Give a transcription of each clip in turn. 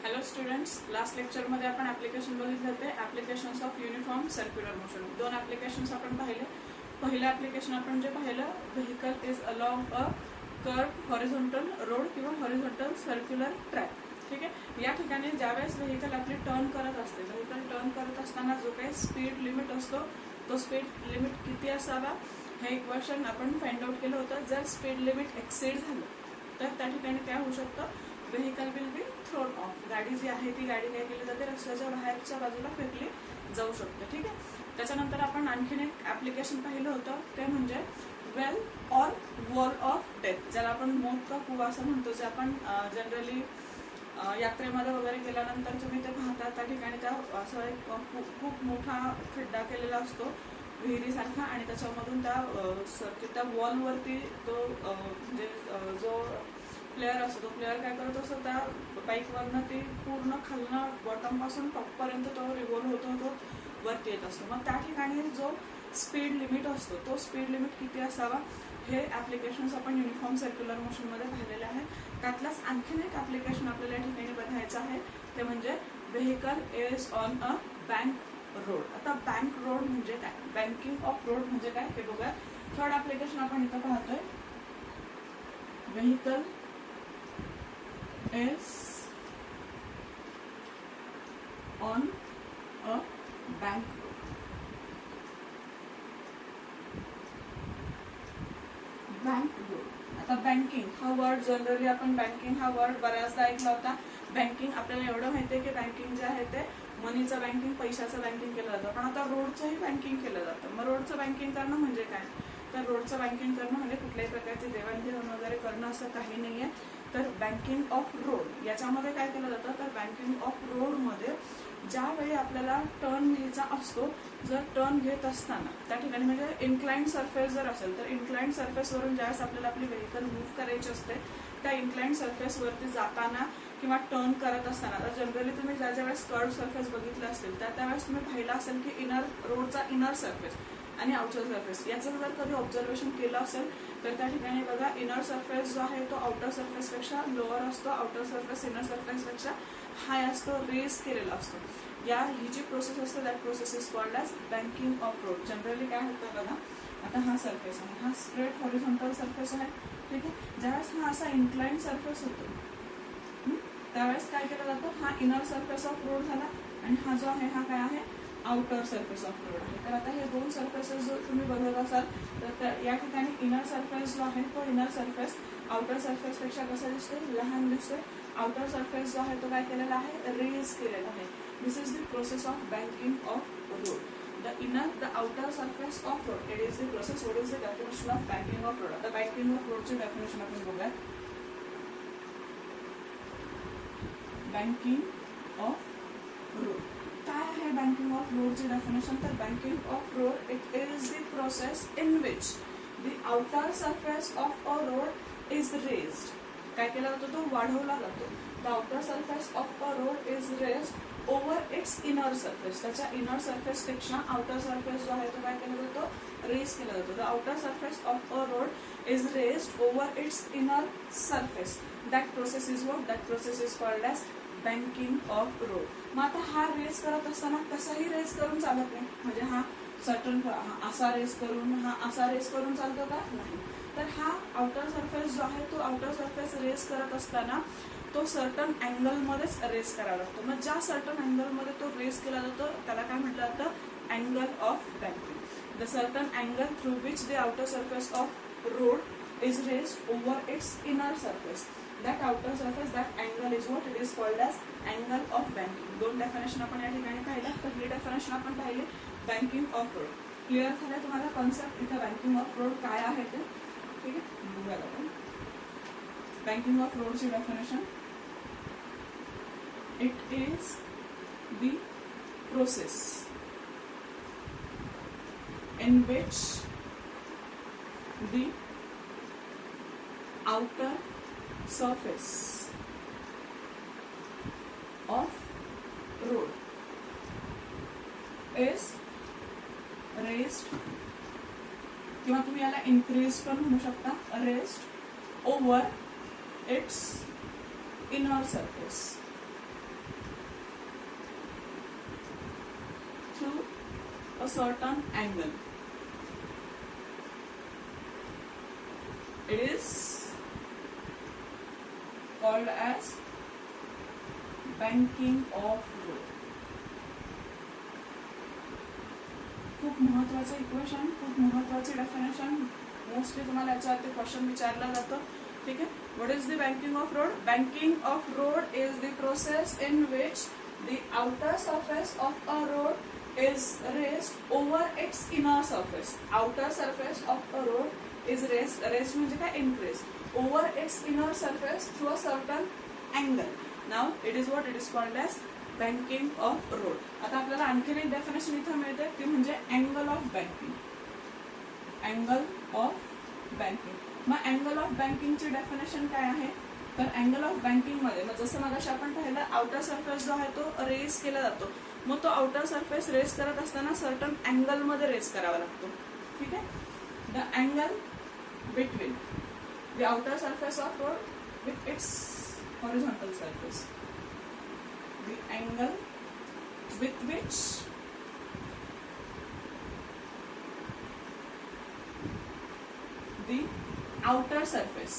Hello students, last लेक्चरमध्ये आपण application बघितलं होते. Applications of uniform circular motion. दोन ॲप्लिकेशन्स आपण पाहिले. पहिलं ॲप्लिकेशन आपण जे पाहिलं, vehicle is along a curve horizontal road किंवा हॉरिझॉन्टल सर्क्युलर ट्रॅक. ठीक आहे. या ठिकाणी ज्यावेळेस व्हेकल आपली टर्न करत असते, व्हेकल टर्न करत असताना जो काही स्पीड लिमिट असतो तो स्पीड लिमिट किती असावा हे इक्वेशन आपण फाइंड आउट केलं होतं. जर स्पीड लिमिट एक्सीड झालं तर त्या ठिकाणी काय होऊ शकतं, vehicle will be thrown of. गाडी जी आहे ती गाडी काय केली जाते, रस्त्याच्या बाहेरच्या बाजूला फेकली जाऊ शकते. ठीक आहे. त्याच्यानंतर आपण आणखीन एक ॲप्लिकेशन पाहिलं होतं, ते म्हणजे वेल ऑर वॉल ऑफ डेथ, ज्याला आपण मौत का कुआं असं म्हणतो. जे आपण जनरली यात्रेमध्ये वगैरे गेल्यानंतर तुम्ही ते पाहता, त्या ठिकाणी त्या असं एक खूप मोठा खड्डा केलेला असतो विहिरीसारखा, आणि त्याच्यामधून त्या वॉलवरती तो म्हणजे जो प्लेअर असतो, तो प्लेअर काय करत असतो, त्या बाईकवरनं ती पूर्ण खालनं बॉटम पासून टॉपपर्यंत तो रिव्हॉल्व होतो, वरती येत असतो. मग त्या ठिकाणी जो स्पीड लिमिट असतो तो स्पीड लिमिट किती असावा हे ॲप्लिकेशन्स आपण युनिफॉर्म सर्क्युलर मोशनमध्ये पाहिलेले आहेत. त्यातलाच आणखीन एक ॲप्लिकेशन आपल्याला या ठिकाणी बघायचं आहे, ते म्हणजे vehicle is on a bank road. आता बँक रोड म्हणजे काय, बँकिंग ऑफ रोड म्हणजे काय हे बघूया. थर्ड ॲप्लिकेशन आपण इथं पाहतोय, vehicle is on a bank road. Bank road. आता बँकिंग हा वर्ड जनरली आपण बँकिंग हा वर्ड बऱ्याचदा ऐकला होता. बँकिंग आपल्याला एवढं माहितीये की बँकिंग जे आहे ते मनीचं बँकिंग, पैशाचं बँकिंग केलं जातं. पण आता रोडचंही बँकिंग केलं जातं. मग रोडचं बँकिंग करणं म्हणजे काय, तर रोडचं बँकिंग करणं म्हणजे कुठल्याही प्रकारची देवाणघेवाण वगैरे करणं असं काही नाहीये. तर बँकिंग ऑफ रोड याच्यामध्ये काय केलं जातं, तर बँकिंग ऑफ रोडमध्ये ज्यावेळी आपल्याला टर्न घ्यायचा असतो, जर टर्न घेत असताना त्या ठिकाणी म्हणजे इन्क्लाइंड सरफेस जर असेल तर इन्क्लाइंड सरफेसवरून ज्यावेळेस आपल्याला आपली व्हेकल मूव्ह करायची असते, त्या इन्क्लाइंड सरफेसवरती जाताना किंवा टर्न करत असताना, तर जनरली तुम्ही ज्या वेळेस कर्व सरफेस बघितलं असेल त्यावेळेस तुम्ही पाहिलं असेल की रोडचा इनर सरफेस आणि आउटर सरफेस याचं जर कधी ऑब्झर्वेशन केलं असेल तर त्या ठिकाणी बघा, इनर सरफेस जो आहे तो आउटर सरफेसपेक्षा लोअर असतो, आउटर सरफेस इनर सरफेसपेक्षा हाय असतो, रेस केलेला असतो. ही जी प्रोसेस असते that process is called as banking of road. Generally काय होतं बघा, आता हा सरफेस आहे, हा स्ट्रेट हॉरिझॉन्टल सरफेस आहे. ठीक आहे. ज्यावेळेस हा असा इन्क्लाइंड सरफेस होतो त्यावेळेस काय केलं जातं, हा इनर सरफेस ऑफ रोड झाला आणि हा जो आहे हा काय आहे, आउटर सरफेस ऑफ रोड आहे. तर आता हे दोन सरफेसेस जो तुम्ही बघत असाल तर या ठिकाणी इनर सरफेस जो आहे तो इनर सरफेस आउटर सरफेसपेक्षा कसा दिसतोय, लहान दिसतोय. आउटर सरफेस जो आहे तो काय केलेला आहे, रेज केलेला आहे. This is the process of banking of road. the outer surface of road, it is the process. What is the definition of banking of road? आता banking of road ची definition आपण बघूया. banking of road काय आहे banking of road ची definition? तर banking of road, it is the process in which the outer surface of a road is raised. काय केला जातो, तो वाढवला जातो. The outer surface of a road is raised over its inner surface. त्याच्या inner surface पेक्षा outer surface जो आहे तो काय केला जातो, रेज केला जातो. The outer surface of a road is raised over its inner surface. That process is what? That process is called as banking of road. मग आता हा रेस करत असताना कसाही रेस करून चालत नाही, म्हणजे हा सर्टन असा रेस करून हा असा रेस करून चालतो का, नाही. तर हा आउटर सरफेस जो आहे तो आउटर सरफेस रेस करत असताना तो सर्टन अँगल मध्येच रेस करावा लागतो. मग ज्या सर्टन अँगल मध्ये तो रेस केला जातो त्याला काय म्हटलं जातं, angle of banking. The certain angle through which the outer surface of road is raised over its inner surface. That outer surface, that angle is what it is called as angle of banking. दोन definition आपण या ठिकाणी पाहिलं. पहिली definition आपण पाहिली banking of road. Clear झालं तुम्हाला कॉन्सेप्ट इथं बँकिंग ऑफ रोड काय आहे ते. ठीक आहे, बघूया आपण बँकिंग ऑफ रोडची definition. It is the process in which the outer surface of road is raised, किंवा तुम्ही याला increased पण म्हणू शकता, raised over its inner surface. a certain angle. It is called as banking of road. खूप महत्वाचं equation, खूप महत्वाचे डेफिनेशन, मोस्टली तुम्हाला याच्यावरती क्वेश्चन विचारला जातो. ठीक आहे. What is the banking of road? Banking of road is the process in which the outer surface of a road is raised over its inner surface. Outer surface of a road is raised म्हणजे काय? Increase over its inner surface through a certain angle. Now it is what it is called as banking of road. आता आपल्याला आणखीन एक definition इथं मिळते ती म्हणजे angle of banking. Angle of banking. मग अँगल ऑफ बँकिंगची डेफिनेशन काय आहे? तर अँगल ऑफ बँकिंग मध्ये मग जसं मगाशी आपण पाहिलं आउटर सरफेस जो आहे तो रेस केला जातो. मग तो आउटर सरफेस रेस करत असताना सर्टन अँगल मध्ये रेस करावा लागतो. ठीक आहे. The angle between the outer surface of road with its horizontal surface. The angle with which the outer surface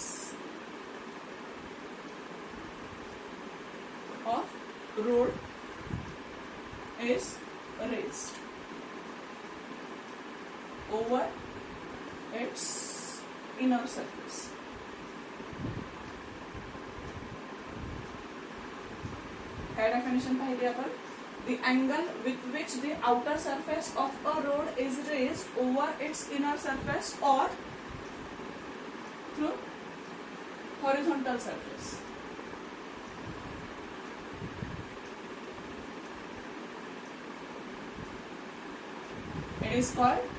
of road is raised over its inner surface. काय definition पाहिली आपण? The angle with which the outer surface of a road is raised over its inner surface or through horizontal surface. It is called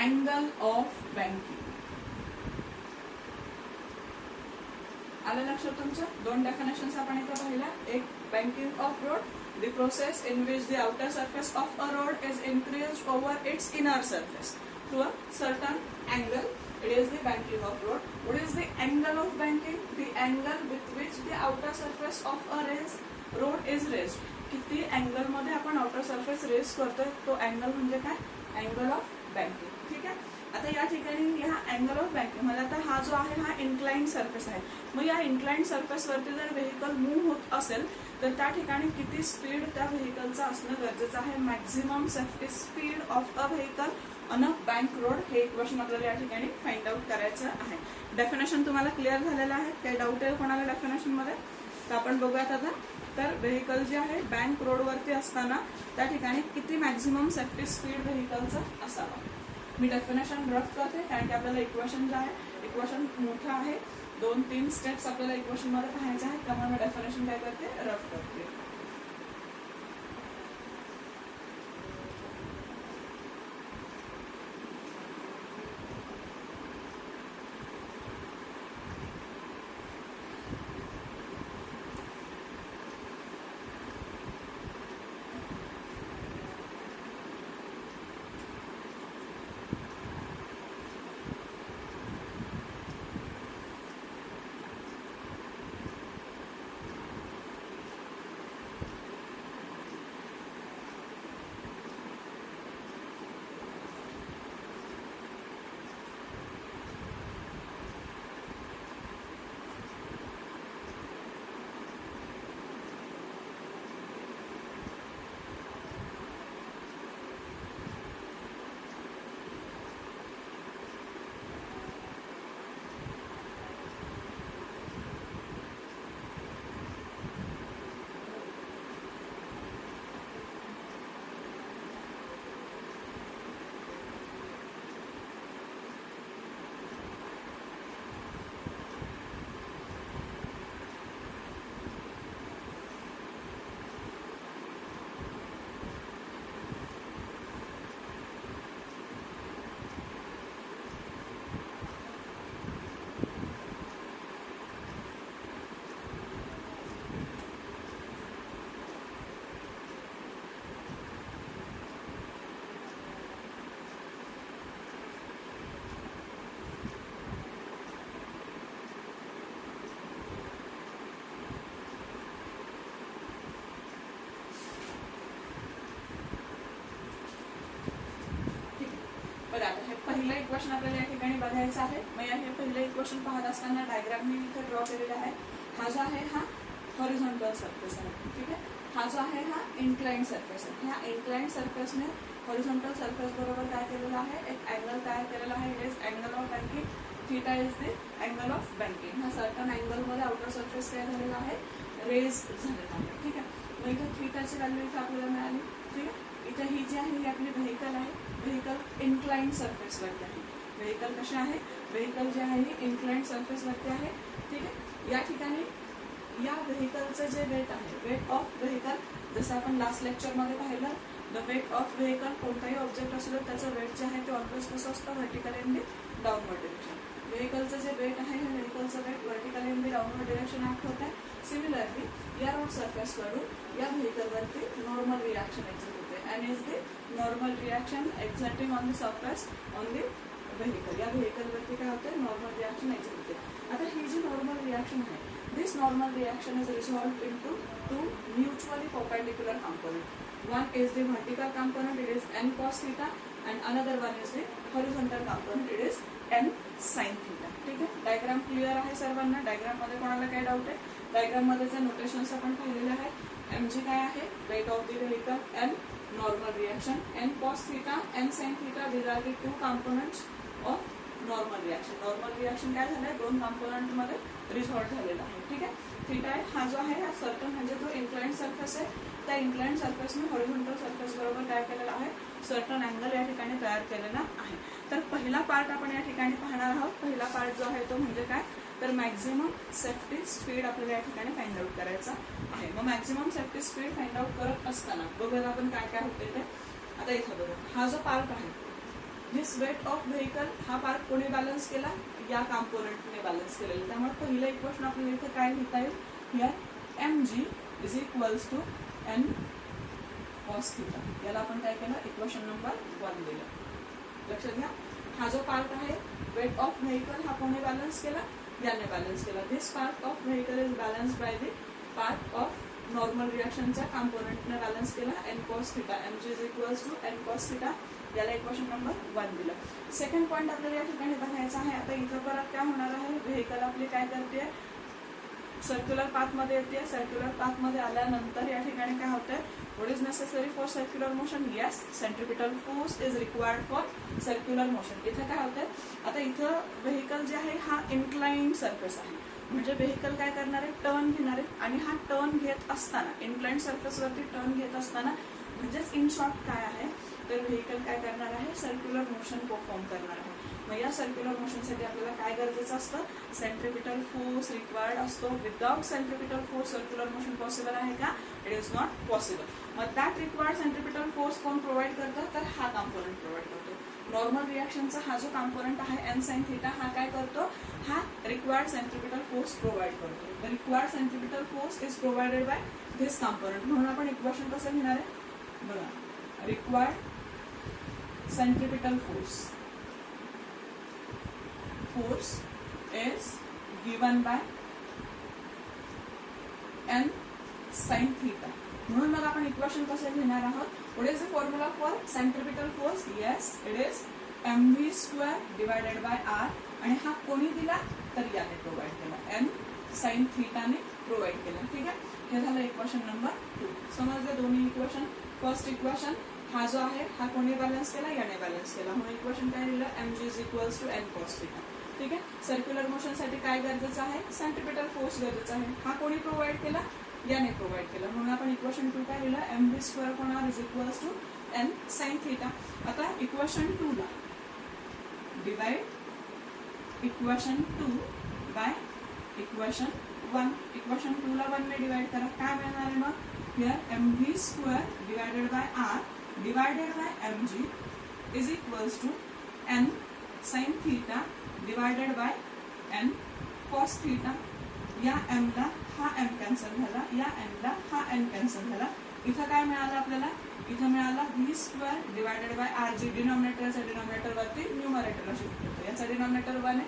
angle of banking. आलं लक्षात तुमच्या? दोन definitions आपण इथे पाहिल्या. एक banking of road, the process in which the outer surface of a road is increased over its inner surface through a certain angle. It is the banking of road. What is the angle of banking? The angle with which the outer surface of a road is raised. किती angle मध्ये आपण outer surface race करतोय तो angle म्हणजे काय? Angle of banking. ठीक आहे. आता या ठिकाणी हा अँगल ऑफ बँकिंग म्हणजे आता हा जो आहे हा इन्क्लाइंड सरफेस आहे. मग या इन्क्लाइंड सरफेस वरती जर व्हेकल मूव्ह होत असेल तर त्या ठिकाणी किती स्पीड त्या व्हेकलचं असणं गरजेचं आहे? Maximum safety speed of a vehicle on a bank road. हे इक्वेशन आपल्याला या ठिकाणी फाइंड आउट करायचं आहे. डेफिनेशन तुम्हाला क्लिअर झालेलं आहे? काही डाऊट आहे कोणाला डेफिनेशन मध्ये? तर आपण बघूयात आता. तर व्हेकल जे आहे बँक रोड वरती असताना त्या ठिकाणी किती मॅक्झिमम सेफ्टी स्पीड व्हेकलचं असावं. मी डेफिनेशन रफ करते कारण की आपल्याला इक्वेशन जे आहे इक्वेशन मोठं आहे. 2-3 स्टेप्स आपल्याला इक्वेशन मध्ये पाहायचे आहेत त्यामुळे मी डेफिनेशन काय करते? रफ करते. बरं, आता हे पहिलं इक्वेशन आपल्याला या ठिकाणी बघायचं आहे. मग हे पहिलं इक्वेशन पाहत असताना डायग्राम मी इथे ड्रॉ केलेला आहे. हा जो आहे हा हॉरिझॉन्टल सरफेस आहे. ठीक आहे, हा जो आहे हा इन्क्लाइंड सरफेस आहे. ह्या इन्क्लाइंड सरफेसने हॉरिझॉन्टल सरफेस बरोबर काय केलेलं आहे, एक अँगल तयार केलेला आहे. It is angle of banking. Theta is the angle of banking. हा सर्टन अँगलमध्ये आउटर सरफेस काय झालेला आहे, रेज झालेला आहे. ठीक आहे, मग इथे थीटाची व्हॅल्यू इथे आपल्याला मिळाली. ठीक आहे, इथे ही जी आहे ही आपली व्हेकल आहे. व्हेकल इन्क्लाइंड सरफेसवरती आहे. व्हेकल कसे आहे, व्हेकल जे आहे ही इन्क्लाइंड सरफेसवरती आहे. ठीक आहे, या ठिकाणी या व्हेकलचं जे वेट आहे, वेट ऑफ व्हेकल, जसं आपण लास्ट लेक्चरमध्ये पाहिलं, द वेट ऑफ व्हेकल, कोणताही ऑब्जेक्ट असलो त्याचं वेट जे आहे ते ऑलवेज कसं असतं, vertical in the downward direction. व्हेकलचं जे वेट आहे, हे व्हेकलचं weight vertical in the downward direction act होत आहे. सिमिलरली या रोड सरफेसकडून या व्हेकलवरती नॉर्मल रिॲक्शन एक्झिट होते. And is the normal reaction existing on the surface on the vehicle. या व्हेकलवरती काय होतं, नॉर्मल रिॲक्शन एक्झिट होते. आता ही जी नॉर्मल रिॲक्शन आहे, this normal reaction is resolved into two mutually perpendicular components. One is the vertical component, it is n cos theta, and another one is the horizontal component, it is n sin theta. ठीक आहे, diagram clear आहे सर्वांना. Diagram मध्ये कोणाला काय doubt आहे, diagram मध्ये जे नोटेशन्स आपण पाहिलेले आहेत, एम जी काय आहे, weight of the vehicle, N normal reaction, N cos theta, n sin theta, these are the two components of normal reaction. Normal reaction काय झालंय, दोन कंपोनंट मध्ये रिझॉल्व झालेला आहे. ठीक आहे, थीटा हा जो आहे हा सर्टन म्हणजे जो इन्क्लाइंड सरफेस आहे, त्या इन्क्लाइंड सरफेसने हॉरिझॉन्टल सरफेस बरोबर काय केलेला आहे, सर्टन अँगल या ठिकाणी तयार केलेला आहे. तर पहिला पार्ट आपण या ठिकाणी पाहणार आहोत. पहिला पार्ट जो आहे तो म्हणजे काय, तर मॅक्झिमम सेफ्टी स्पीड आपल्याला या ठिकाणी फाइंड आउट करायचा आहे. मग maximum safety speed find out करत असताना बघूया आपण काय काय होते ते. आता इथं बघा, हा जो पार्ट आहे, दिस वेट ऑफ व्हेकल, हा पार्ट कोणी बॅलन्स केला, या कॉम्पोनंटने बॅलन्स केलेलं. त्यामुळे पहिलं इक्वेशन आपल्याला इथे काय लिहिता येईल, here M G is equals to N cos theta. याला आपण काय केलं, इक्वेशन नंबर 1 दिलं. लक्षात घ्या, हा जो पार्ट आहे वेट ऑफ व्हेकल, हा कोणी बॅलन्स केला, याने बॅलन्स केला. This part of vehicle is balance by the part of normal रिॲक्शनच्या कॉम्पोनंटने बॅलन्स केला, N cos theta. M G is equals to N cos theta. याला इक्वेशन नंबर 1 दिलं. सेकंड पॉईंट आपल्याला या ठिकाणी बघायचा आहे. आता इथं परत काय होणार आहे, व्हेकल आपली काय करते, सर्क्युलर पाथ मध्ये येते. सर्क्युलर पाथ मध्ये आल्यानंतर या ठिकाणी काय होतंय, what is necessary for circular motion, yes centripetal force is required for circular motion. इथं काय होतंय, आता इथं व्हेकल जे आहे हा इन्क्लाइंड सरफेस आहे, म्हणजे व्हेकल काय करणार आहे, टर्न घेणार आहे. आणि हा टर्न घेत असताना, इन्क्लाइंड सरफेसवरती टर्न घेत असताना, म्हणजेच इन शॉर्ट काय आहे, तर व्हेकल काय करणार आहे, सर्क्युलर मोशन परफॉर्म करणार आहे. मग या सर्क्युलर मोशनसाठी आपल्याला काय गरजेचं असतं, सेंट्रिपिटल फोर्स रिक्वायर्ड असतो. Without centripetal force circular motion possible आहे का, इट इज नॉट पॉसिबल. मग दॅट रिक्वायर्ड सेंट्रिपिटल फोर्स कोण प्रोव्हाइड करतं, तर हा कॉम्पोनंट प्रोव्हाइड करतो. नॉर्मल रिॲक्शनचा हा जो कॉम्पोनंट आहे एन साइन थीटा, हा काय करतो, हा रिक्वायर्ड सेंट्रिपिटल फोर्स प्रोव्हाइड करतो. The required centripetal force is provided by this component. म्हणून आपण इक्वेशन कसं घेणार आहे, बघा, required centripetal force is given by n sin theta. म्हणून मग आपण इक्वेशन कसं घेणार आहोत, what is the formula for centripetal force, yes it is mv² divided by r. आणि हा कोणी दिला, तर याने प्रोव्हाइड केला, n sin थीटा ने प्रोव्हाइड केला. ठीक आहे, हे झालं इक्वेशन नंबर 2. समजलं दोन्ही इक्वेशन. फर्स्ट इक्वेशन हा जो आहे हा कोणी बॅलन्स केला, याने बॅलन्स केला, म्हणून इक्वेशन काय दिलं, M G is equals to N cos theta. ठीक आहे, सर्क्युलर मोशन साठी काय गरजेचं आहे, सेंट्रिपिटल फोर्स गरजेचा आहे. हा कोणी प्रोव्हाइड केला, याने प्रोव्हाइड केला, म्हणून आपण इक्वेशन 2 काय लिहिलं, एम व्ही स्क्वेअर होणार is equals to N sine theta. आता इक्वेशन 2 ला divide equation 2 by equation 1. Equation 2 ला 1 ने डिवाइड करा, काय मिळणार आहे मग, here M V square divided by R divided by mg is equals to n sin theta divided by n cos theta. या m ला हा m कॅन्सल झाला, या n ला हा n कॅन्सल झाला. इथं काय मिळालं आपल्याला, इथं मिळाला v² divided by R g. डिनॉमिनेटरचा डिनॉमिनेटर वरती न्यूमरेटरला शिफ्ट होतो, याचा डिनॉमिनेटर 1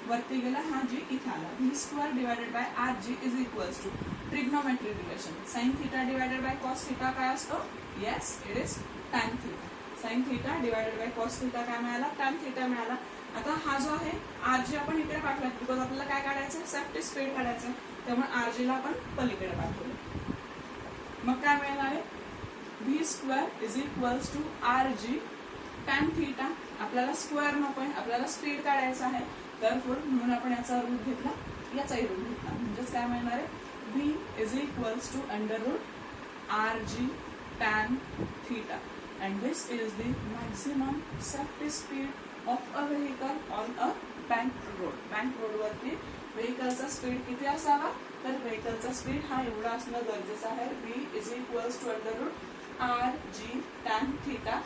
वरती गेला, हा जी इथं आला. v² divided by R G is equals to trigonometry relation, sine theta divided by cos theta काय असतो, yes it is tan theta. Sine theta divided by cos theta काय मिळाला, टॅन थिटा मिळाला. आता हा जो आहे आरजी आपण इकडे पाठवला बिकॉज आपल्याला काय काढायचं, सेफ्टी स्पीड काढायचं, त्यामुळे आरजीला आपण पलीकडे पाठवलं. मग काय मिळणार आहे, V square is equals to R G tan theta. आपल्याला स्क्वेअर नकोय, आपल्याला स्पीड काढायचं आहे, तर म्हणून आपण याचा रूट घेतला, याचाही रूट घेतला. म्हणजेच काय मिळणार आहे, V is equals to under root R G tan theta. And this is the maximum safety speed of a vehicle on a bank road. Bank रोडवरती व्हेकलचा स्पीड किती असावा, तर व्हेकलचा स्पीड हा एवढा असणं गरजेचं आहे. V is equals to under root R G tan theta,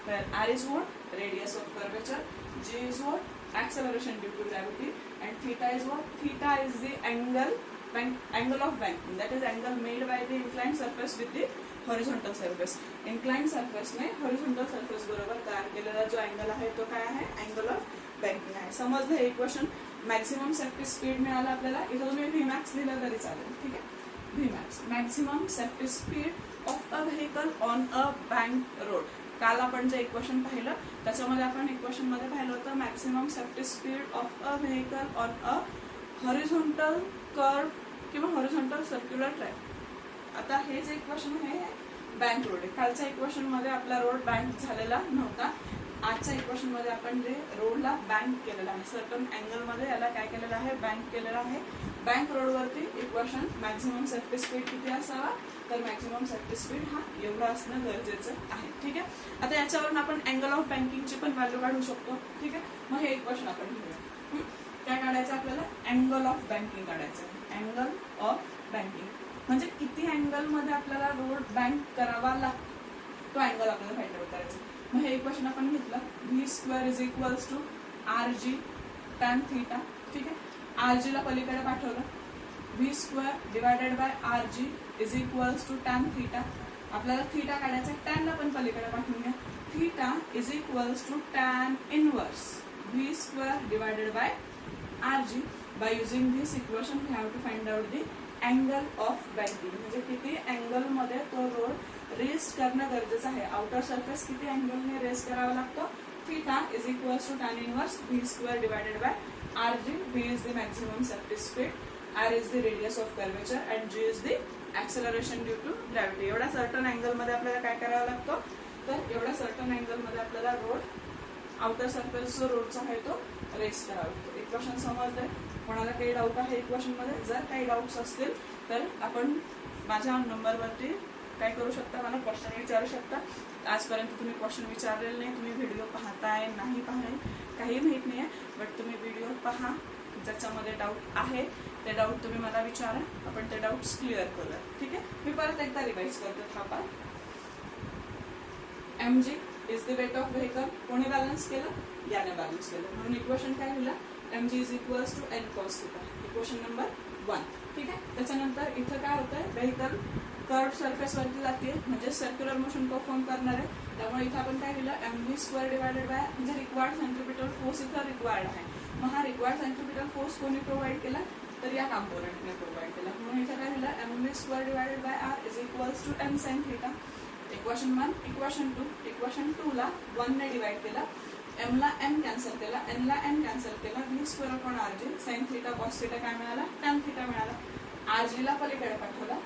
where r is what, radius of curvature, g is what, acceleration due to gravity, and theta is what, theta is the angle of banking, that is angle made by the inclined surface with the horizontal surface. inclined surface ने horizontal surface बरोबर तयार केलेला जो angle आहे तो काय आहे, angle of banking आहे. समजलं हे इक्वेशन. मॅक्सिमम सेफ्टी स्पीड मिळाला आपल्याला, इथं तुम्ही Vmax लिहिलं तरी चालेल, ठीक आहे. Vmax maximum safety speed of a vehicle on a bank road. काल आपण जे इक्वेशन पाहिलं त्याच्यामध्ये आपण इक्वेशन मध्ये पाहिलं होतं maximum safety speed of a vehicle on a horizontal curve किंवा हॉरिझॉन्टल सर्क्युलर ट्रॅक. आता हे जे इक्वेशन आहे बँक रोड आहे. कालच्या इक्वेशन मध्ये आपला रोड बँक झालेला नव्हता. आजच्या इक्वेशन मध्ये आपण जे रोडला बँक केलेला आहे, सर्टन अँगल मध्ये याला काय केलेलं आहे, बँक केलेलं आहे. बँक रोडवरती इक्वेशन मॅक्सिमम सेफ्टी स्पीड किती असावा, तर मॅक्सिमम सेफ्टी स्पीड हा एवढा असणं गरजेचं आहे, ठीक आहे. आता याच्यावरून आपण अँगल ऑफ बँकिंगची पण व्हॅल्यू काढू शकतो, ठीक आहे. मग हे इक्वेशन आपण घेऊया. काय काढायचं आपल्याला, अँगल ऑफ बँकिंग काढायचं. अँगल ऑफ बँकिंग म्हणजे किती अँगल मध्ये आपल्याला रोड बँक करावा लागतो, तो अँगल आपल्याला फाइंड आउट करायचा. मग हे इक्वेशन आपण घेतलं, V square is equals to R G tan theta, ठीक आहे. आर जी ला पलीकडे पाठवलं, V square divided by R G is equals to tan theta. आपल्याला थिटा काढायचा, टॅन ला पण पलीकडे पाठवून घ्या. Theta is equals to tan inverse V square divided by R G. By using this equation we have to find out the angle of banking, म्हणजे किती angle मध्ये तो रोड रेस्ट करणं गरजेचं आहे. आउटर सरफेस किती अँगलने रेस्ट करावा लागतो, theta is equals to tan inverse V square divided by R G. V is the maximum safety speed, R is the radius of curvature, and G is the acceleration due to gravity. एवढा certain angle मध्ये आपल्याला काय करावा लागतो, तर एवढा certain angle मध्ये आपल्याला रोड आउटर सरफेस जो रोडचा आहे तो रेस्ट करावा लागतो. इक्वेशन समजलंय, कोणाला काही डाऊट आहे इक्वेशन मध्ये, जर काही डाऊट्स असतील तर आपण माझ्या नंबरवरती काय करू शकता, मला क्वेश्चन विचारू शकता. आजपर्यंत तुम्ही क्वेश्चन विचारलेले नाही, तुम्ही व्हिडिओ पाहताय नाही पाहताय काही माहित नाही आहे, बट तुम्ही व्हिडिओ पहा, ज्याच्यामध्ये डाऊट आहे ते डाऊट तुम्ही मला विचारा, आपण ते डाऊट्स क्लिअर करूया, ठीक आहे. मी परत एकदा रिवाइज करते. थांबा. mg is the weight of vehicle, कोणी बॅलन्स केलं, याने बॅलन्स केलं, म्हणून इक्वेशन काय लिहिलं, mg is equals to n cos theta. Equation number 1, ठीक आहे. त्याच्यानंतर इथं काय होतंय, व्हेकल कर्व सरफेस वरती जाते, म्हणजे सर्क्युलर मोशन परफॉर्म करणार आहे, त्यामुळे इथं आपण काय लिहिलं, mv स्क्वेअर डिवायडेड बाय म्हणजे रिक्वायर्ड सेंट्रिपिटल फोर्स इथं रिक्वायर्ड आहे. मग हा रिक्वायर्ड सेंट्रिपिटल फोर्स कोणी प्रोव्हाइड केला, तर या कॉम्पोनंटने प्रोव्हाइड केला, म्हणून इथं काय लिहिलं, mv square divided by r is equals to n sin theta. Equation 1, equation 2, equation 2 ला 1 ने डिवाइड केला, m ला m कॅन्सल केला, n ला n कॅन्सल केला, v square upon rg sin theta cos theta काय मिळाला, tan थिटा मिळाला. rg ला पलीकडे पाठवला,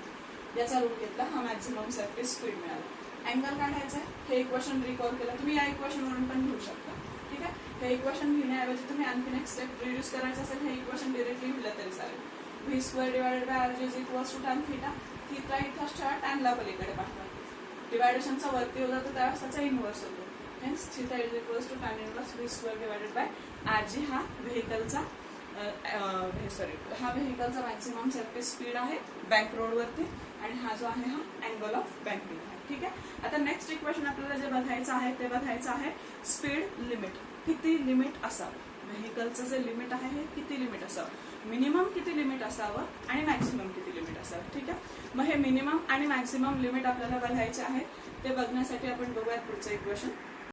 याचा रूट घेतला, हा मॅक्सिमम सेफ्टी स्पीड मिळाला. अँगल काढायचा आहे, हे इक्वेशन रिकॉल केलं, तुम्ही या इक्वेशन वरून पण घेऊ शकता, ठीक आहे. हे इक्वेशन घेण्याऐवजी तुम्ही आणखी एक स्टेप रिड्यूस करायचं असेल, हे इक्वेशन डिरेक्टली लिहिलं तरी चालेल. V square divided by rg is equals to tan theta. Theta इथं ठेवा, tan ला पलीकडे पाठवा. डिवायडेशनचा वरती होता तर त्यावेळेस त्याचा इनवर्स होतो. Hence theta is equals to tan inverse V square divided by rg. हा व्हेकलचा हा व्हेकलचा मॅक्सिमम सेफ्टी स्पीड आहे बँक रोडवरती, आणि हा जो आहे हा अँगल ऑफ बँकिंग आहे, ठीक आहे. आता नेक्स्ट इक्वेशन आपल्याला जे बघायचं आहे ते बघायचं आहे स्पीड लिमिट. किती लिमिट असावं, व्हेकलचं जे लिमिट आहे हे किती लिमिट असावं, मिनिमम किती लिमिट असावं आणि मॅक्सिमम किती लिमिट असावं, ठीक आहे. मग हे मिनिमम आणि मॅक्सिमम लिमिट आपल्याला बघायचे आहे, ते बघण्यासाठी आपण बघूयात पुढचं इक्वेशन.